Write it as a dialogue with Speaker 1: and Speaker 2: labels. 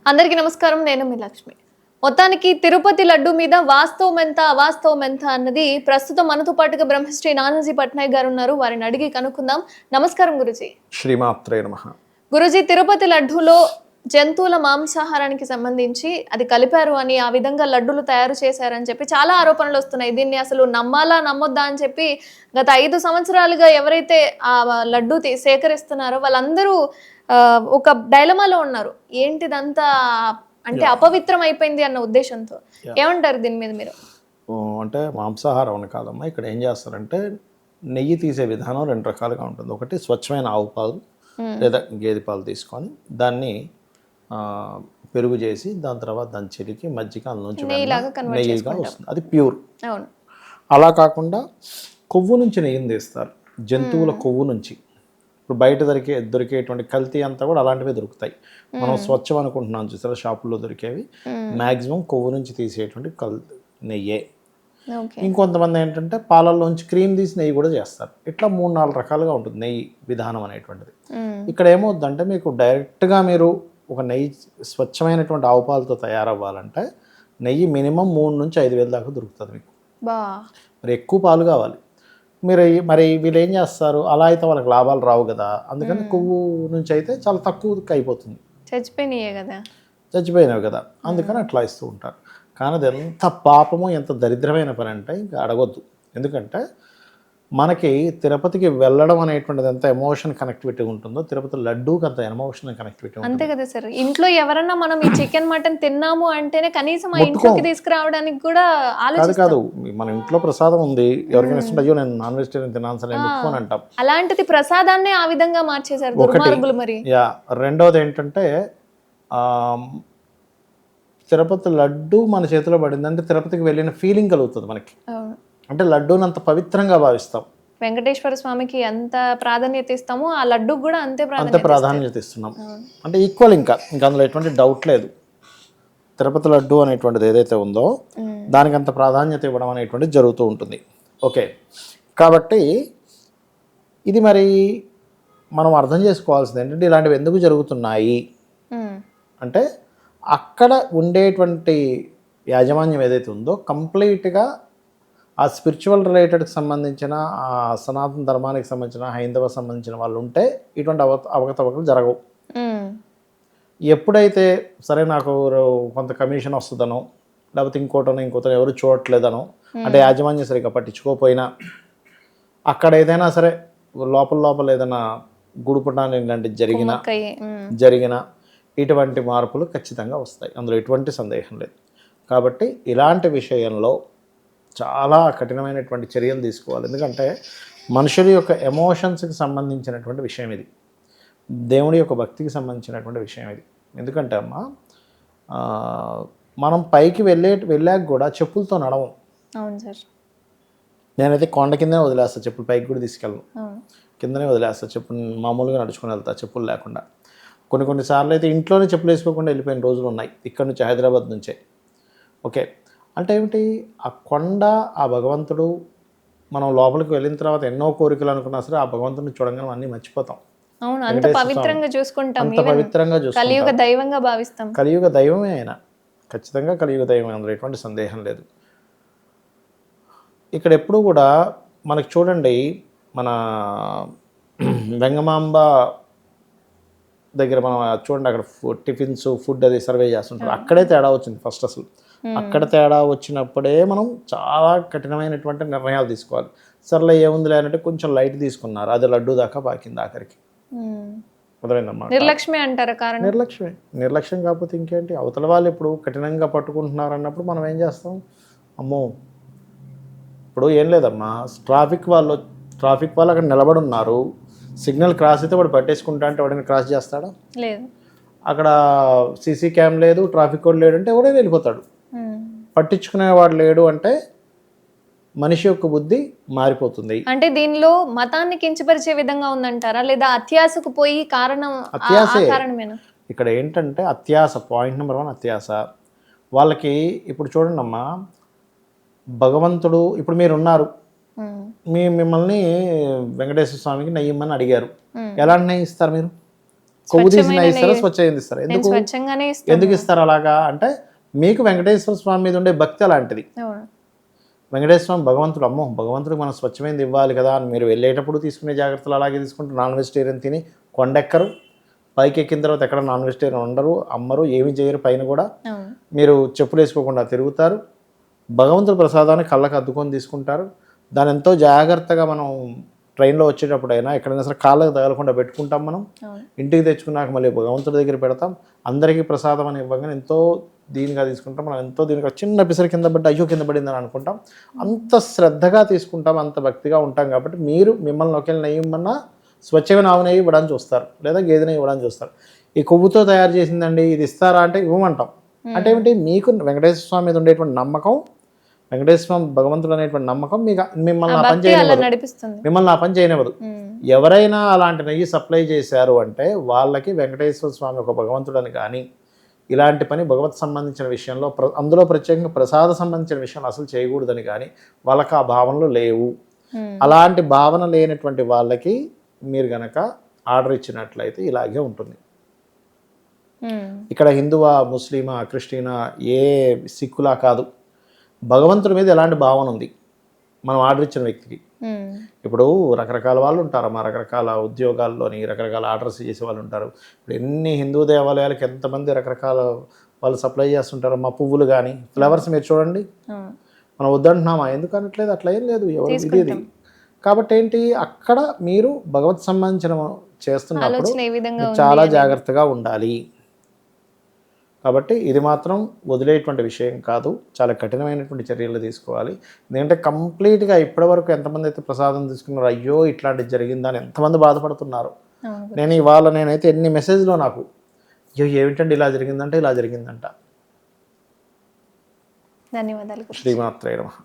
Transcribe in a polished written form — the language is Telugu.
Speaker 1: అందరికీ నమస్కారం. నేను మీ లక్ష్మి. మొత్తానికి తిరుపతి లడ్డు మీద వాస్తవం ఎంత అవాస్తవం ఎంత అన్నది ప్రస్తుతం మనతో పాటుగా బ్రహ్మశ్రీ నానాజీ పట్నాయక్ గారు ఉన్నారు. వారిని అడిగి కనుక్కుందాం. నమస్కారం గురుజీ.
Speaker 2: శ్రీమాత్రే నమః.
Speaker 1: గురుజీ, తిరుపతి లడ్డూలో జంతువుల మాంసాహారానికి సంబంధించి అది కలిపారు అని, ఆ విధంగా లడ్డూలు తయారు చేశారని చెప్పి చాలా ఆరోపణలు వస్తున్నాయి. దీన్ని అసలు నమ్మాలా నమ్మొద్దా అని చెప్పి గత 5 సంవత్సరాలుగా ఎవరైతే ఆ లడ్డూ సేకరిస్తున్నారో వాళ్ళందరూ ఒక డైలమాలో ఉన్నారు. ఏంటిదంతా అంటే అపవిత్రం అయిపోయింది అన్న ఉద్దేశంతో. ఏమంటారు దీని మీద మీరు?
Speaker 2: అంటే మాంసాహారం అని కాదమ్మా, ఇక్కడ ఏం చేస్తారంటే నెయ్యి తీసే విధానం 2 రకాలుగా ఉంటుంది. ఒకటి స్వచ్ఛమైన ఆవు పాలు లేదా గేదె పాలు తీసుకొని దాన్ని పెరుగు చేసి దాని తర్వాత దాన్ని చిలికి మజ్జిగ అందులోంచి నెయ్యిగా వస్తుంది, అది ప్యూర్. అలా కాకుండా కొవ్వు నుంచి నెయ్యిని తీస్తారు, జంతువుల కొవ్వు నుంచి. ఇప్పుడు బయట దొరికేటువంటి కల్తీ అంతా కూడా అలాంటివే దొరుకుతాయి. మనం స్వచ్ఛం అనుకుంటున్నాం చూసారా, షాపుల్లో దొరికేవి మ్యాక్సిమం కొవ్వు నుంచి తీసేటువంటి నెయ్యే. ఇంకొంతమంది ఏంటంటే పాలల్లోంచి క్రీమ్ తీసి నెయ్యి కూడా చేస్తారు. ఇట్లా 3-4 రకాలుగా ఉంటుంది నెయ్యి విధానం అనేటువంటిది. ఇక్కడ ఏమవుద్దంటే మీకు డైరెక్ట్గా మీరు ఒక నెయ్యి స్వచ్ఛమైనటువంటి ఆవు పాలతో తయారవ్వాలంటే నెయ్యి మినిమం 3 నుంచి 5,000 దాకా దొరుకుతుంది మీకు. మరి ఎక్కువ పాలు కావాలి. మరి వీళ్ళు ఏం చేస్తారు, అలా అయితే వాళ్ళకి లాభాలు రావు కదా, అందుకని కొవ్వు నుంచి అయితే చాలా తక్కువకి అయిపోతుంది. చచ్చిపోయినవి కదా, అందుకని అట్లా ఇస్తూ ఉంటారు. కానీ అది ఎంత పాపమో ఎంత దరిద్రమైన పని అంటే ఇంకా అడగొద్దు. ఎందుకంటే మనకి తిరుపతికి వెళ్ళడం అనేటువంటిది ఎంత ఎమోషన్ కనెక్టివిటీ ఉంటుందో తిరుపతి లడ్డూకి అంత ఎమోషన్ కనెక్టివిటీ ఉంటుంది.
Speaker 1: అంతే కదా సార్. ఇంట్లో ఎవరన్నా మనం ఈ చికెన్ మటన్ తిన్నాము అంటేనే కనీసం ఆ ఇంట్లోకి తీసుకురావడానికి కూడా
Speaker 2: కాదు. మన ఇంట్లో ప్రసాదం ఉంది, ఎవరికైనా ఇస్తుంటే అయ్యో నేను నాన్ వెజిటేరియన్ తినాల్సి నేను ముట్టుకొని అంటాం.
Speaker 1: అలాంటిది ప్రసాదాన్ని ఆ విధంగా మార్చేశారు దుర్మార్గులు. మరి
Speaker 2: రెండోది ఏంటంటే తిరుపతి లడ్డు మన చేతిలో పడిందంటే తిరుపతికి వెళ్ళిన ఫీలింగ్ కలుగుతుంది మనకి. అంటే లడ్డూని అంత పవిత్రంగా భావిస్తాం.
Speaker 1: వెంకటేశ్వర స్వామికి ఎంత ప్రాధాన్యత ఇస్తామో ఆ లడ్డు కూడా అంతే
Speaker 2: ప్రాధాన్యత ఇస్తున్నాం. అంటే ఈక్వల్. ఇంకా అందులో ఎటువంటి డౌట్ లేదు. తిరుపతి లడ్డు అనేటువంటిది ఏదైతే ఉందో దానికి అంత ప్రాధాన్యత ఇవ్వడం అనేటువంటిది జరుగుతూ ఉంటుంది. ఓకే, కాబట్టి ఇది మరి మనం అర్థం చేసుకోవాల్సింది ఏంటంటే ఇలాంటివి ఎందుకు జరుగుతున్నాయి అంటే అక్కడ ఉండేటువంటి యాజమాన్యం ఏదైతే ఉందో కంప్లీట్గా ఆ స్పిరిచువల్ రిలేటెడ్కి సంబంధించిన ఆ సనాతన ధర్మానికి సంబంధించిన హైందవ సంబంధించిన వాళ్ళు ఉంటే ఇటువంటి అవకతవకలు జరగవు. ఎప్పుడైతే సరే నాకు కొంత కమిషన్ వస్తుందనో లేకపోతే ఇంకోటనో ఎవరు చూడట్లేదనో, అంటే యాజమాన్యం సరిగ్గా పట్టించుకోకపోయినా అక్కడ ఏదైనా సరే లోపల ఏదైనా గుడుపుటాన్ని ఇలాంటివి జరిగిన ఇటువంటి మార్పులు ఖచ్చితంగా వస్తాయి, అందులో ఎటువంటి సందేహం లేదు. కాబట్టి ఇలాంటి విషయంలో చాలా కఠినమైనటువంటి చర్యలు తీసుకోవాలి. ఎందుకంటే మనుషుల యొక్క ఎమోషన్స్కి సంబంధించినటువంటి విషయం ఇది, దేవుడి యొక్క భక్తికి సంబంధించినటువంటి విషయం ఇది. ఎందుకంటే అమ్మా మనం పైకి వెళ్ళాక కూడా చెప్పులతో నడవం. నేనైతే కొండ కిందనే వదిలేస్తాను చెప్పులు, పైకి కూడా తీసుకెళ్ళను, కిందనే వదిలేస్తాను చెప్పులు, మామూలుగా నడుచుకుని వెళ్తా చెప్పులు లేకుండా. కొన్నిసార్లు అయితే ఇంట్లోనే చెప్పులు వేసుకోకుండా వెళ్ళిపోయిన రోజులు ఉన్నాయి, ఇక్కడ నుంచి హైదరాబాద్ నుంచే. ఓకే, అంటే ఏమిటి ఆ కొండ, ఆ భగవంతుడు, మనం లోపలికి వెళ్ళిన తర్వాత ఎన్నో కోరికలు అనుకున్నా సరే ఆ భగవంతుడిని చూడంగానే అన్నీ మర్చిపోతాం.
Speaker 1: అంత పవిత్రంగా చూసుకుంటాం, కలియుగ దైవంగా భావిస్తాం.
Speaker 2: కలియుగ దైవమే ఆయన, ఖచ్చితంగా కలియుగ దైవం, అందులో ఎటువంటి సందేహం లేదు. ఇక్కడ ఎప్పుడు కూడా మనకి చూడండి, మన వెంగమాంబ దగ్గర మనం చూడండి, అక్కడ టిఫిన్స్ ఫుడ్ అది సర్వే చేస్తుంటారు. అక్కడే తేడా వచ్చింది ఫస్ట్. అసలు అక్కడ తేడా వచ్చినప్పుడే మనం చాలా కఠినమైనటువంటి నిర్ణయాలు తీసుకోవాలి. సర్లే ఏముంది లేనంటే కొంచెం లైట్ తీసుకున్నారు, అది లడ్డు దాకా పాకింది ఆఖరికి. మొదలైందన్నమాట.
Speaker 1: నిర్లక్ష్యమే అంటారు. కారణం
Speaker 2: నిర్లక్ష్యం కాకపోతే ఇంకేంటి. అవతల వాళ్ళు ఇప్పుడు కఠినంగా పట్టుకుంటున్నారు అన్నప్పుడు మనం ఏం చేస్తాం, అమ్మో ఇప్పుడు ఏం లేదమ్మా, ట్రాఫిక్ వాళ్ళు అక్కడ నిలబడి ఉన్నారు, సిగ్నల్ క్రాస్ అయితే వాడు పట్టేసుకుంటా అంటే వాడిని క్రాస్ చేస్తాడా?
Speaker 1: లేదు.
Speaker 2: అక్కడ సీసీ క్యామ్ లేదు, ట్రాఫిక్ కోడ్ లేడు అంటే ఎవడైనా వెళ్ళిపోతాడు. పట్టించుకునేవాడు లేడు అంటే మనిషి యొక్క బుద్ధి మారిపోతుంది.
Speaker 1: అంటే దీనిలో మతాన్ని కించపరిచే విధంగా ఉందంటారా, లేదా అత్యాశకు పోయి కారణమేనా?
Speaker 2: ఇక్కడ ఏంటంటే అత్యాశ, పాయింట్ నెంబర్ 1 అత్యాశ. వాళ్ళకి ఇప్పుడు చూడండి అమ్మా, భగవంతుడు ఇప్పుడు మీరున్నారు, మిమ్మల్ని వెంకటేశ్వర స్వామికి నెయ్యమని అడిగారు, ఎలాంటి నెయ్యి ఇస్తారు మీరు? కొవ్వు తీసిన ఇస్తారా స్వచ్ఛమైంది ఇస్తారా?
Speaker 1: నేను
Speaker 2: ఎందుకు
Speaker 1: స్వచ్ఛంగానే ఇస్తాను.
Speaker 2: ఎందుకు ఇస్తారు అలాగా అంటే మీకు వెంకటేశ్వర స్వామి మీద ఉండే భక్తి అలాంటిది.
Speaker 1: అవును.
Speaker 2: వెంకటేశ్వర స్వామి భగవంతుడు, అమ్మో భగవంతుడికి మనం స్వచ్ఛమైనది ఇవ్వాలి కదా అని మీరు వెళ్ళేటప్పుడు తీసుకునే జాగ్రత్తలు అలాగే తీసుకుంటారు. నాన్ వెజిటేరియన్ తిని కొండెక్కరు, పైకి ఎక్కిన తర్వాత ఎక్కడ నాన్ వెజిటేరియన్ ఉండరు, అమ్మరు, ఏమి చేయరు, పైన కూడా
Speaker 1: అవును.
Speaker 2: మీరు చెప్పులు వేసుకోకుండా తిరుగుతారు. భగవంతుడి ప్రసాదాన్ని కళ్ళకు అద్దుకొని తీసుకుంటారు. దాన్ని ఎంతో జాగ్రత్తగా మనం ట్రైన్లో వచ్చేటప్పుడైనా ఎక్కడైనా సరే కాళ్ళకు తగలకుండా పెట్టుకుంటాం. మనం
Speaker 1: అవును.
Speaker 2: ఇంటికి తెచ్చుకున్నాక మళ్ళీ భగవంతుడి దగ్గర పెడతాం. అందరికీ ప్రసాదం అని ఇవ్వగానే ఎంతో దీనిగా తీసుకుంటాం. మనం ఎంతో దీనిగా చిన్న పిసరి కింద పడి అయ్యో కింద పడిందని అనుకుంటాం. అంత శ్రద్ధగా తీసుకుంటాం, అంత భక్తిగా ఉంటాం. కాబట్టి మీరు మిమ్మల్ని ఒకవేళ నెయ్యి ఇవ్వమన్నా స్వచ్ఛమైన ఆవు నెయ్యి ఇవ్వడానికి చూస్తారు, లేదా గేదె నెయ్యి ఇవ్వడానికి చూస్తారు. ఈ కొవ్వుతో తయారు చేసిందండి ఇది ఇస్తారా అంటే ఇవ్వమంటాం. అంటే ఏమిటి, మీకు వెంకటేశ్వర స్వామి మీద ఉండేటువంటి నమ్మకం, వెంకటేశ్వర స్వామి భగవంతుడు అనేటువంటి నమ్మకం మీకు మిమ్మల్ని ఆ పని చేయనివ్వదు,
Speaker 1: నడిపిస్తుంది.
Speaker 2: మిమ్మల్ని ఆ పని చేయనివ్వదు. ఎవరైనా అలాంటి నెయ్యి సప్లై చేశారు అంటే వాళ్ళకి వెంకటేశ్వర స్వామి ఒక భగవంతుడని కానీ ఇలాంటి పని భగవత్ సంబంధించిన విషయంలో అందులో ప్రత్యేకంగా ప్రసాద సంబంధించిన విషయంలో అసలు చేయకూడదని కానీ వాళ్ళకి ఆ భావనలు లేవు. అలాంటి భావన లేనటువంటి వాళ్ళకి మీరు గనక ఆర్డర్ ఇచ్చినట్లయితే ఇలాగే ఉంటుంది. ఇక్కడ హిందువా, ముస్లిమా, క్రిస్టియనా, ఏ సిక్కులా కాదు, భగవంతుడి మీద ఎలాంటి భావన ఉంది మనం ఆర్డర్ ఇచ్చిన వ్యక్తికి. ఇప్పుడు రకరకాల వాళ్ళు ఉంటారు, మా రకరకాల ఉద్యోగాల్లోని రకరకాల ఆర్డర్స్ చేసే వాళ్ళు ఉంటారు. ఇప్పుడు ఎన్ని హిందూ దేవాలయాలకు ఎంతమంది రకరకాల వాళ్ళు సప్లై చేస్తుంటారు. మా పువ్వులు కానీ ఫ్లవర్స్ మీరు చూడండి, మనం వద్దంటున్నామా, ఎందుకు అనట్లేదు, అట్లా ఏం లేదు, ఎవరు ఇది. కాబట్టి ఏంటి, అక్కడ మీరు భగవత్ సంబంధించిన చేస్తున్నప్పుడు చాలా జాగ్రత్తగా ఉండాలి. కాబట్టి ఇది మాత్రం వదిలేటువంటి విషయం కాదు, చాలా కఠినమైనటువంటి చర్యలు తీసుకోవాలి. ఎందుకంటే కంప్లీట్గా ఇప్పటివరకు ఎంతమంది అయితే ప్రసాదం తీసుకున్నారో అయ్యో ఇట్లాంటిది జరిగిందని ఎంతమంది బాధపడుతున్నారు. నేనైతే ఎన్ని మెసేజ్లో నాకు అయ్యో ఏమిటండి ఇలా జరిగిందంటే ఇలా జరిగిందంట.
Speaker 1: ధన్యవాదాలు.
Speaker 2: శ్రీమాత్రే నమః.